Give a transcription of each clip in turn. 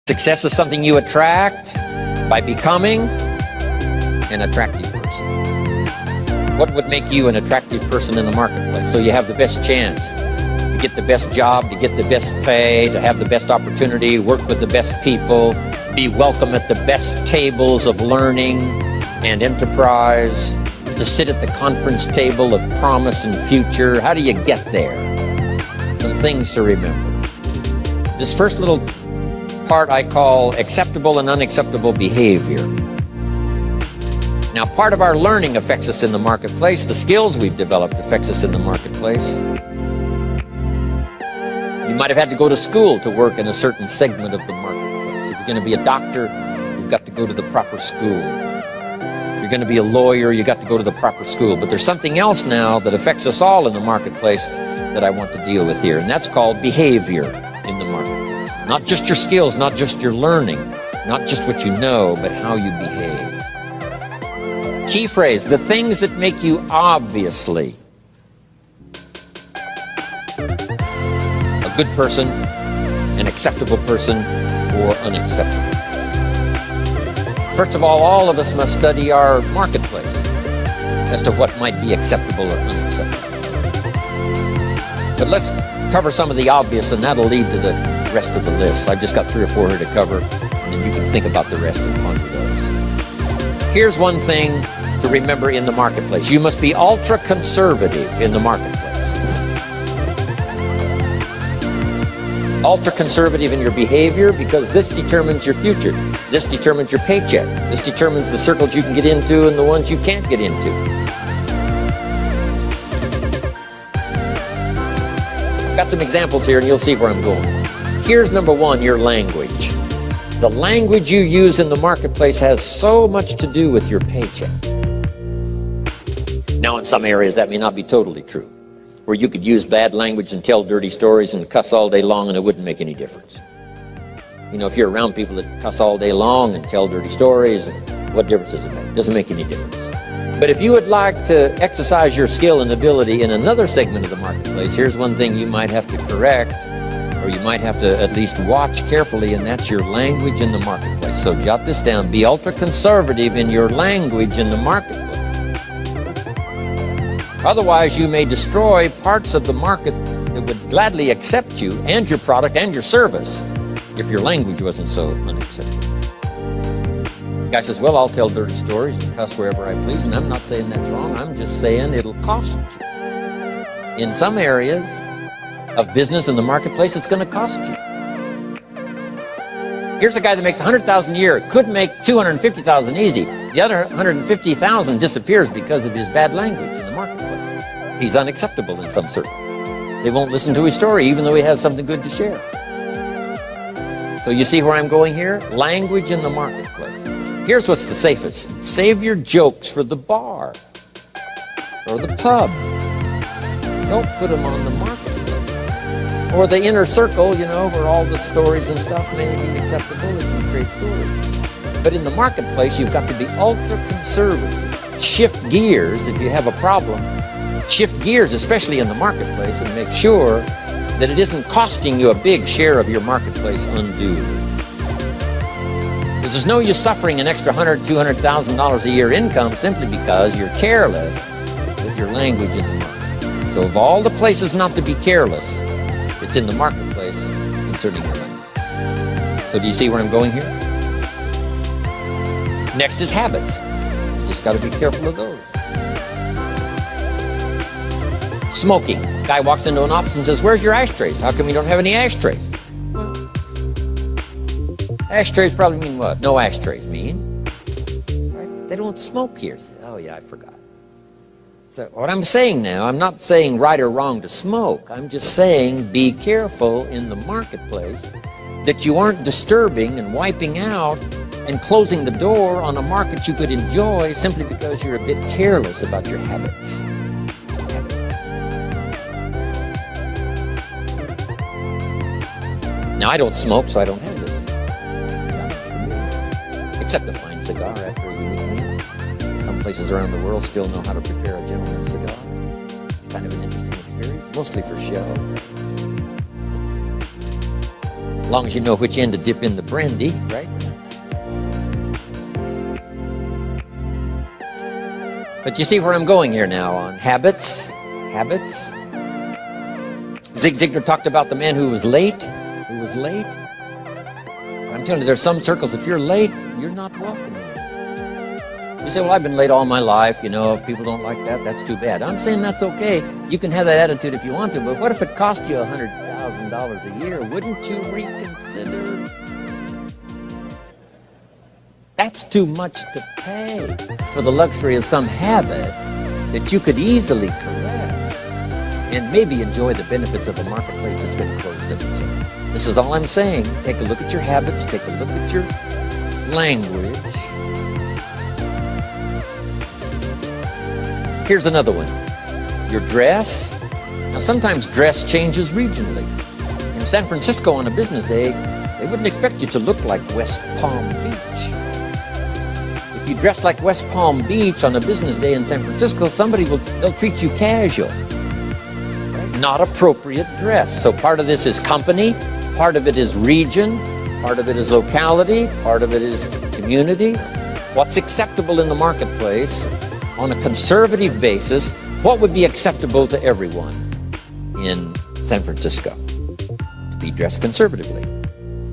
Success is something you attract by becoming an attractive person. What would make you an attractive person in the marketplace? So you have the best chance to get the best job, to get the best pay, to have the best opportunity, work with the best people, be welcome at the best tables of learning and enterprise, to sit at the conference table of promise and future. How do you get there? Some things to remember. This first little part I call acceptable and unacceptable behavior. Now, part of our learning affects us in the marketplace. The skills we've developed affects us in the marketplace. You might have had to go to school to work in a certain segment of the marketplace. If you're going to be a doctor, you've got to go to the proper school. If you're going to be a lawyer, you got to go to the proper school. But there's something else now that affects us all in the marketplace that I want to deal with here, and that's called behavior in the marketplace. Not just your skills, not just your learning, not just what you know, but how you behave. Key phrase, the things that make you obviously a good person, an acceptable person, or unacceptable. First of all of us must study our marketplace as to what might be acceptable or unacceptable. But let's cover some of the obvious, and that'll lead to the rest of the list. I've just got 3 or 4 here to cover, and then you can think about the rest and ponder those. Here's one thing to remember in the marketplace. You must be ultra-conservative in the marketplace. Ultra-conservative in your behavior, because this determines your future. This determines your paycheck. This determines the circles you can get into and the ones you can't get into. I've got some examples here, and you'll see where I'm going. Here's number 1, your language. The language you use in the marketplace has so much to do with your paycheck. Now, in some areas, that may not be totally true, where you could use bad language and tell dirty stories and cuss all day long, and it wouldn't make any difference. You know, if you're around people that cuss all day long and tell dirty stories, what difference does it make? It doesn't make any difference. But if you would like to exercise your skill and ability in another segment of the marketplace, here's one thing you might have to correct, or you might have to at least watch carefully, and that's your language in the marketplace. So jot this down. Be ultra-conservative in your language in the marketplace. Otherwise, you may destroy parts of the market that would gladly accept you and your product and your service if your language wasn't so unacceptable. The guy says, well, I'll tell dirty stories and cuss wherever I please, and I'm not saying that's wrong. I'm just saying it'll cost you. In some areas of business in the marketplace, it's going to cost you. Here's a guy that makes $100,000 a year, could make $250,000 easy. The other $150,000 disappears because of his bad language in the marketplace. He's unacceptable in some circles. They won't listen to his story, even though he has something good to share. So you see where I'm going here? Language in the marketplace. Here's what's the safest. Save your jokes for the bar or the pub. Don't put them on the marketplace. Or the inner circle, you know, where all the stories and stuff may be acceptable if you trade stories. But in the marketplace, you've got to be ultra-conservative. Shift gears if you have a problem. Shift gears, especially in the marketplace, and make sure that it isn't costing you a big share of your marketplace unduly. Because there's no use suffering an extra $100,000, $200,000 a year income simply because you're careless with your language in the marketplace. So of all the places not to be careless, it's in the marketplace concerning your language. So do you see where I'm going here? Next is habits. Just got to be careful of those. Smoking. Guy walks into an office and says, where's your ashtrays? How come you don't have any ashtrays? Well, ashtrays probably mean what? No ashtrays mean. Right? They don't smoke here. Oh yeah, I forgot. So what I'm saying now, I'm not saying right or wrong to smoke. I'm just saying be careful in the marketplace that you aren't disturbing and wiping out and closing the door on a market you could enjoy simply because you're a bit careless about your habits. Now, I don't smoke, so I don't have this challenge for me, except a fine cigar after a unique meal. Some places around the world still know how to prepare a gentleman's cigar. It's kind of an interesting experience, mostly for show. As long as you know which end to dip in the brandy, right? But you see where I'm going here now on habits. Habits. Zig Ziglar talked about the man who was late. I'm telling you, there's some circles, if you're late, you're not welcome anymore. You say, well, I've been late all my life. You know, if people don't like that, that's too bad. I'm saying that's okay. You can have that attitude if you want to, but what if it cost you $100,000 a year? Wouldn't you reconsider? That's too much to pay for the luxury of some habit that you could easily correct and maybe enjoy the benefits of a marketplace that's been closed up to. This is all I'm saying. Take a look at your habits. Take a look at your language. Here's another one. Your dress. Now, sometimes dress changes regionally. In San Francisco on a business day, they wouldn't expect you to look like West Palm Beach. If you dress like West Palm Beach on a business day in San Francisco, they'll treat you casual. Not appropriate dress. So part of this is company, part of it is region, part of it is locality, part of it is community. What's acceptable in the marketplace on a conservative basis? What would be acceptable to everyone in San Francisco? To be dressed conservatively.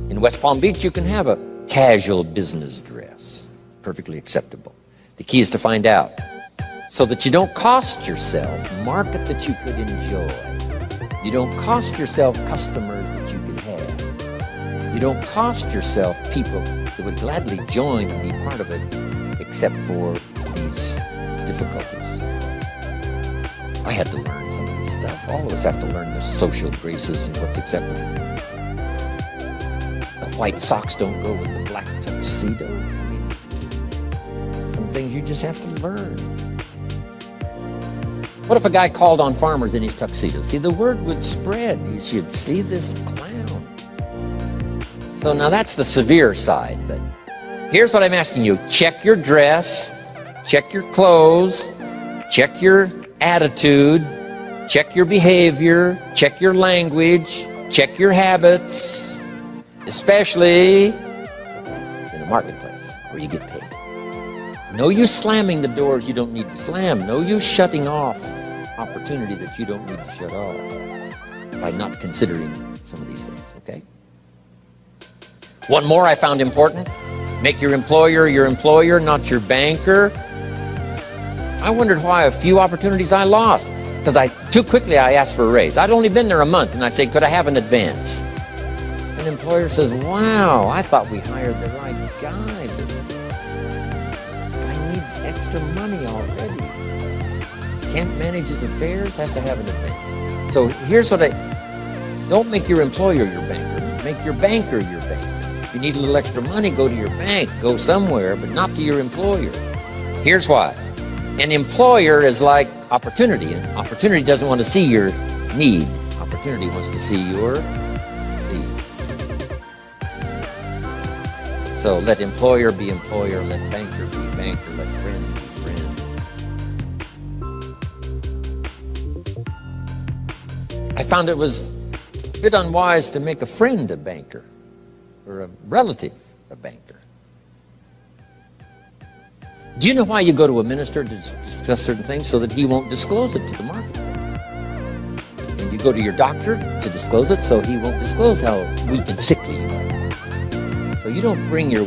In West Palm Beach, you can have a casual business dress, perfectly acceptable. The key is to find out so that you don't cost yourself market that you could enjoy. You don't cost yourself customers that you can have. You don't cost yourself people that would gladly join and be part of it, except for these difficulties. I had to learn some of this stuff. All of us have to learn the social graces and what's acceptable. The white socks don't go with the black tuxedo. I mean, some things you just have to learn. What if a guy called on farmers in his tuxedo? See, the word would spread. You should see this clown. So now that's the severe side, but here's what I'm asking you. Check your dress, check your clothes, check your attitude, check your behavior, check your language, check your habits, especially in the marketplace where you get paid. No use slamming the doors you don't need to slam. No use shutting off opportunity that you don't need to shut off by not considering some of these things, okay? One more I found important. Make your employer, not your banker. I wondered why a few opportunities I lost because too quickly I asked for a raise. I'd only been there a month and I said, could I have an advance? An employer says, wow, I thought we hired the right guy. This guy needs extra money already. Can't manage his affairs, has to have an advance. So here's what don't make your employer your banker. Make your banker your banker. If you need a little extra money, go to your bank. Go somewhere, but not to your employer. Here's why. An employer is like opportunity, and opportunity doesn't want to see your need. Opportunity wants to see your seed. So let employer be employer, let banker be banker, let friend be friend. I found it was a bit unwise to make a friend a banker or a relative a banker. Do you know why you go to a minister to discuss certain things? So that he won't disclose it to the marketplace. And you go to your doctor to disclose it so he won't disclose how weak and sickly you are. So you don't bring your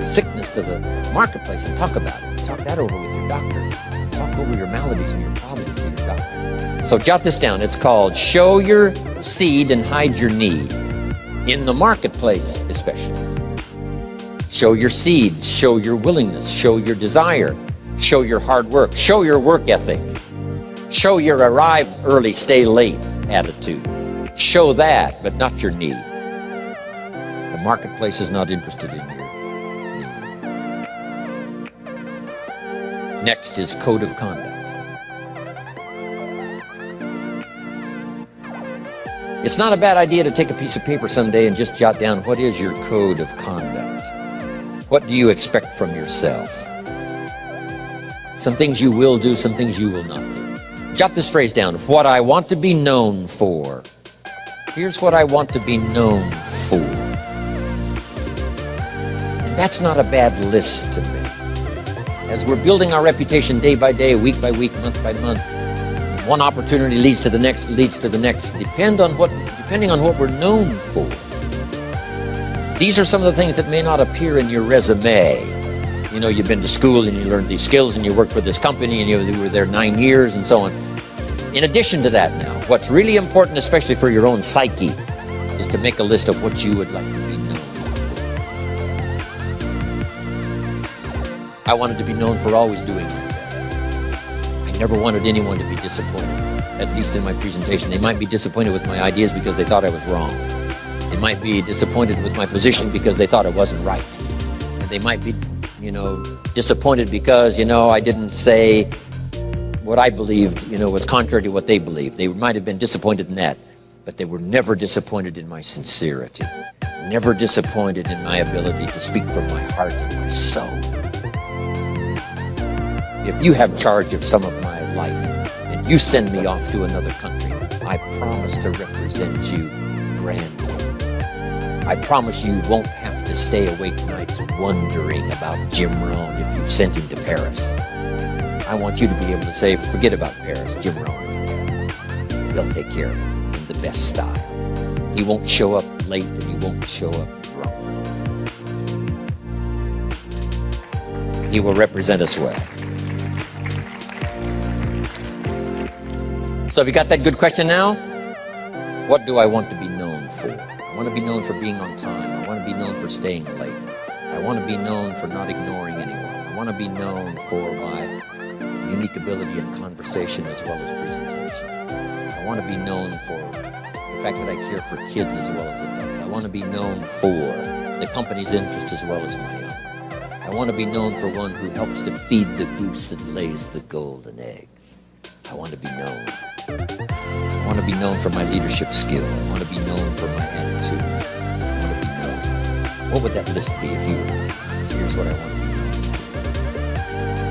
sickness to the marketplace and talk about it. Talk that over with your doctor. Talk over your maladies and your problems to your doctor. So jot this down. It's called show your seed and hide your need. In the marketplace especially. Show your seed, show your willingness, show your desire, show your hard work, show your work ethic, show your arrive early, stay late attitude. Show that, but not your need. The marketplace is not interested in your need. Next is code of conduct. It's not a bad idea to take a piece of paper someday and just jot down what is your code of conduct. What do you expect from yourself? Some things you will do, some things you will not do. Jot this phrase down. What I want to be known for. Here's what I want to be known for. And that's not a bad list to me. As we're building our reputation day by day, week by week, month by month, one opportunity leads to the next, depending on what we're known for. These are some of the things that may not appear in your resume. You know, you've been to school and you learned these skills and you worked for this company and you were there 9 years and so on. In addition to that now, what's really important, especially for your own psyche, is to make a list of what you would like to be known for. I wanted to be known for always doing my best. I never wanted anyone to be disappointed, at least in my presentation. They might be disappointed with my ideas because they thought I was wrong. They might be disappointed with my position because they thought it wasn't right. And they might be, disappointed because, I didn't say what I believed, was contrary to what they believed. They might have been disappointed in that, but they were never disappointed in my sincerity, never disappointed in my ability to speak from my heart and my soul. If you have charge of some of my life and you send me off to another country, I promise to represent you grandly. I promise you won't have to stay awake nights wondering about Jim Rohn if you've sent him to Paris. I want you to be able to say, forget about Paris, Jim Rohn is there. He'll take care of it in the best style. He won't show up late and he won't show up drunk. He will represent us well. So have you got that good question now? What do I want to be known for? I want to be known for being on time. I want to be known for staying late. I want to be known for not ignoring anyone. I want to be known for my unique ability in conversation as well as presentation. I want to be known for the fact that I care for kids as well as adults. I want to be known for the company's interest as well as my own. I want to be known for one who helps to feed the goose that lays the golden eggs. I want to be known. I want to be known for my leadership skill. I want to be known for my attitude. I want to be known. What would that list be if you were? Here's what I want to be known for.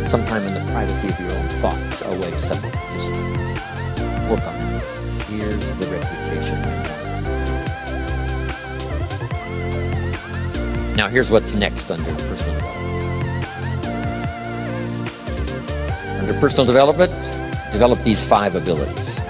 Sometime in the privacy of your own thoughts, away somewhere, just work on that list. Here's the reputation I want. Now here's what's next under personal development. Under personal development, develop these 5 abilities.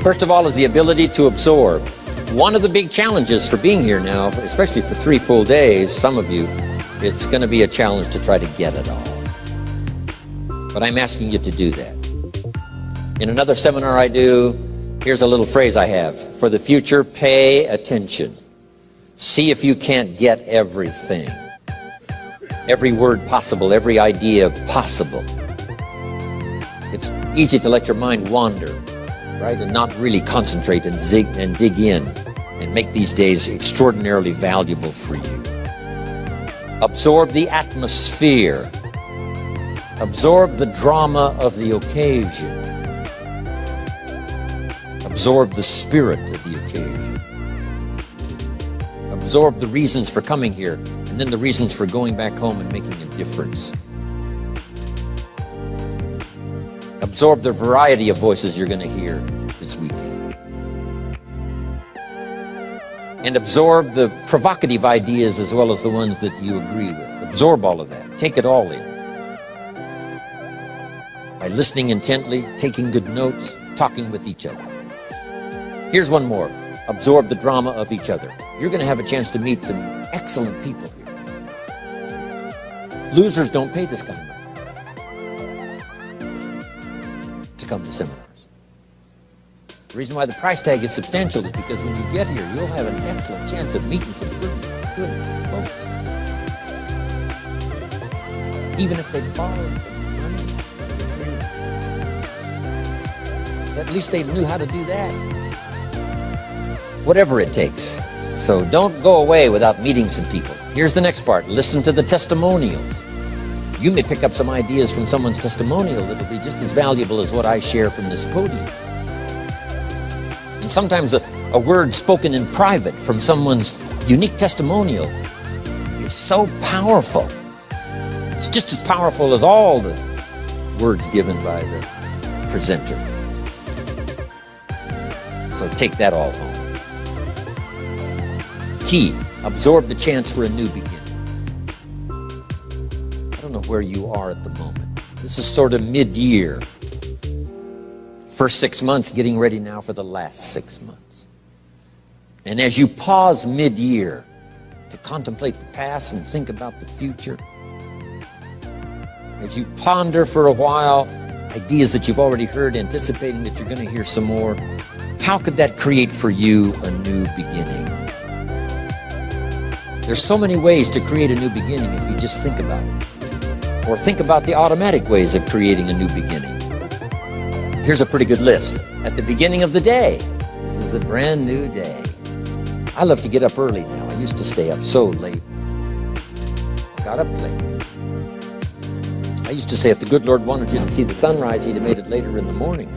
First of all is the ability to absorb. One of the big challenges for being here now, especially for 3 full days, some of you, it's going to be a challenge to try to get it all. But I'm asking you to do that. In another seminar I do, here's a little phrase I have. For the future, pay attention. See if you can't get everything. Every word possible, every idea possible. It's easy to let your mind wander, right? And not really concentrate and dig in and make these days extraordinarily valuable for you. Absorb the atmosphere. Absorb the drama of the occasion. Absorb the spirit of the occasion. Absorb the reasons for coming here, and then the reasons for going back home and making a difference. Absorb the variety of voices you're going to hear this weekend. And absorb the provocative ideas as well as the ones that you agree with. Absorb all of that. Take it all in. By listening intently, taking good notes, talking with each other. Here's one more. Absorb the drama of each other. You're going to have a chance to meet some excellent people here. Losers don't pay this kind of money to come to seminars. The reason why the price tag is substantial is because when you get here, you'll have an excellent chance of meeting some pretty good folks. Even if they borrowed the money, it's here. At least they knew how to do that. Whatever it takes. So don't go away without meeting some people. Here's the next part. Listen to the testimonials. You may pick up some ideas from someone's testimonial that'll be just as valuable as what I share from this podium. And sometimes a word spoken in private from someone's unique testimonial is so powerful It's just as powerful as all the words given by the presenter. So take that all home. T, absorb the chance for a new beginning. I don't know where you are at the moment. This is sort of mid-year. First 6 months, getting ready now for the last 6 months. And as you pause mid-year to contemplate the past and think about the future, as you ponder for a while ideas that you've already heard, anticipating that you're going to hear some more, how could that create for you a new beginning? There's so many ways to create a new beginning if you just think about it. Or think about the automatic ways of creating a new beginning. Here's a pretty good list. At the beginning of the day, this is a brand new day. I love to get up early now. I used to stay up so late. Got up late. I used to say if the good Lord wanted you to see the sunrise, he'd have made it later in the morning.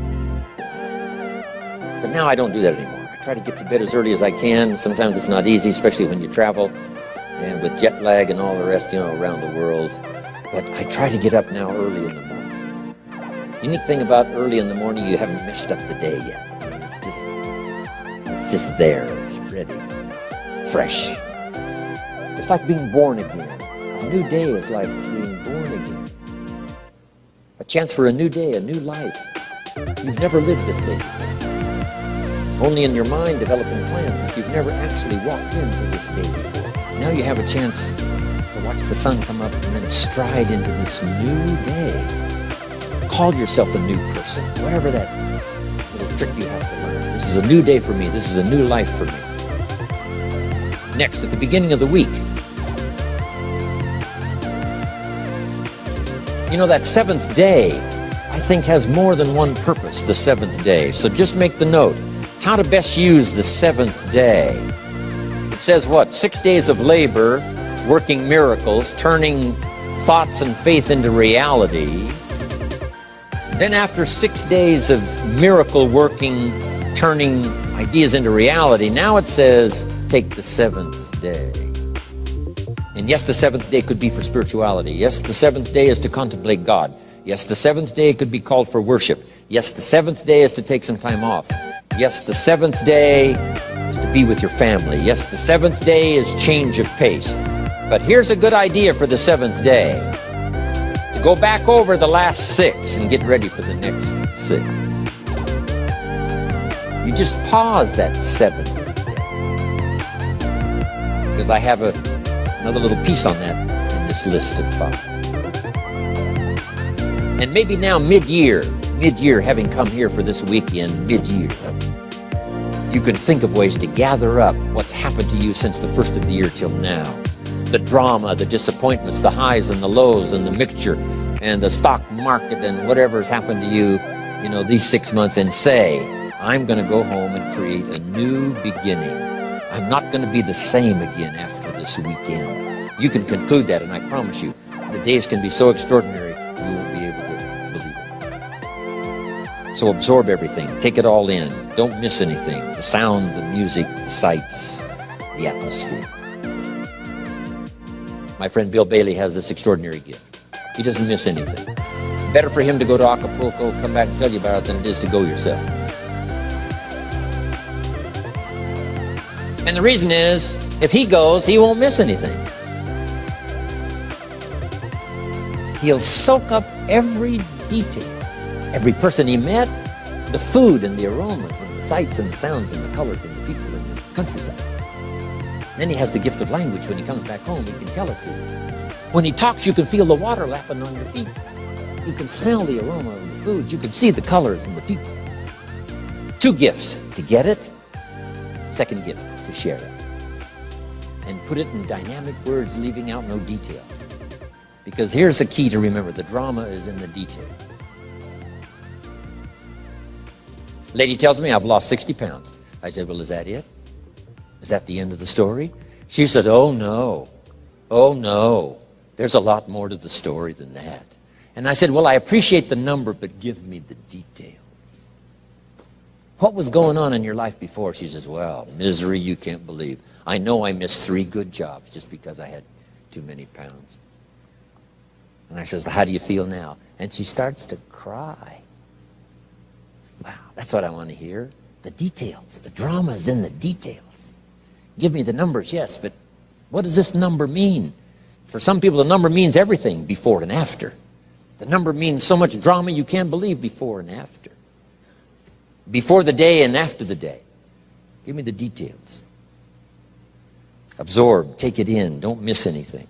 But now I don't do that anymore. I try to get to bed as early as I can. Sometimes it's not easy, especially when you travel and with jet lag and all the rest, around the world. But I try to get up now early in the morning. Unique thing about early in the morning, you haven't messed up the day yet. It's just there. It's ready, fresh. It's like being born again. A new day is like being born again. A chance for a new day, a new life. You've never lived this day before. Only in your mind developing plans, but you've never actually walked into this day before. Now you have a chance to watch the sun come up and then stride into this new day. Call yourself a new person, whatever that little trick you have to learn. This is a new day for me. This is a new life for me. Next, at the beginning of the week, that seventh day, I think, has more than one purpose, the seventh day. So just make the note, how to best use the seventh day. It says what? 6 days of labor, working miracles, turning thoughts and faith into reality. Then after 6 days of miracle working, turning ideas into reality, now it says, take the seventh day. And yes, the seventh day could be for spirituality. Yes, the seventh day is to contemplate God. Yes, the seventh day could be called for worship. Yes, the seventh day is to take some time off. Yes, the seventh day is to be with your family. Yes, the seventh day is change of pace. But here's a good idea for the seventh day. To go back over the last 6 and get ready for the next 6. You just pause that seventh day. Because I have another little piece on that in this list of 5. And maybe now mid-year, having come here for this weekend, mid-year, you can think of ways to gather up what's happened to you since the first of the year till now. The drama, the disappointments, the highs and the lows and the mixture and the stock market and whatever has happened to you, these 6 months, and say, I'm going to go home and create a new beginning. I'm not going to be the same again after this weekend. You can conclude that, and I promise you, the days can be so extraordinary, you won't be able to believe it. So absorb everything. Take it all in. Don't miss anything. The sound, the music, the sights, the atmosphere. My friend Bill Bailey has this extraordinary gift. He doesn't miss anything. Better for him to go to Acapulco, come back and tell you about it, than it is to go yourself. And the reason is, if he goes, he won't miss anything. He'll soak up every detail, every person he met, the food and the aromas and the sights and the sounds and the colors and the people in the countryside. Then he has the gift of language. When he comes back home, he can tell it to you. When he talks, you can feel the water lapping on your feet. You can smell the aroma of the food. You can see the colors and the people. 2 gifts: to get it, second gift, to share it. And put it in dynamic words, leaving out no detail. Because here's the key to remember: the drama is in the detail. Lady tells me I've lost 60 pounds. I said, well, is that it? Is that the end of the story? She said, oh no, there's a lot more to the story than that. And I said, well, I appreciate the number, but give me the details. What was going on in your life before? She says, well, misery you can't believe. I know I missed 3 good jobs just because I had too many pounds. And I says, how do you feel now? And she starts to cry. Wow, that's what I want to hear. The details. The drama is in the details. Give me the numbers, yes, but what does this number mean? For some people, the number means everything, before and after. The number means so much drama you can't believe, before and after. Before the day and after the day. Give me the details. Absorb, take it in, don't miss anything.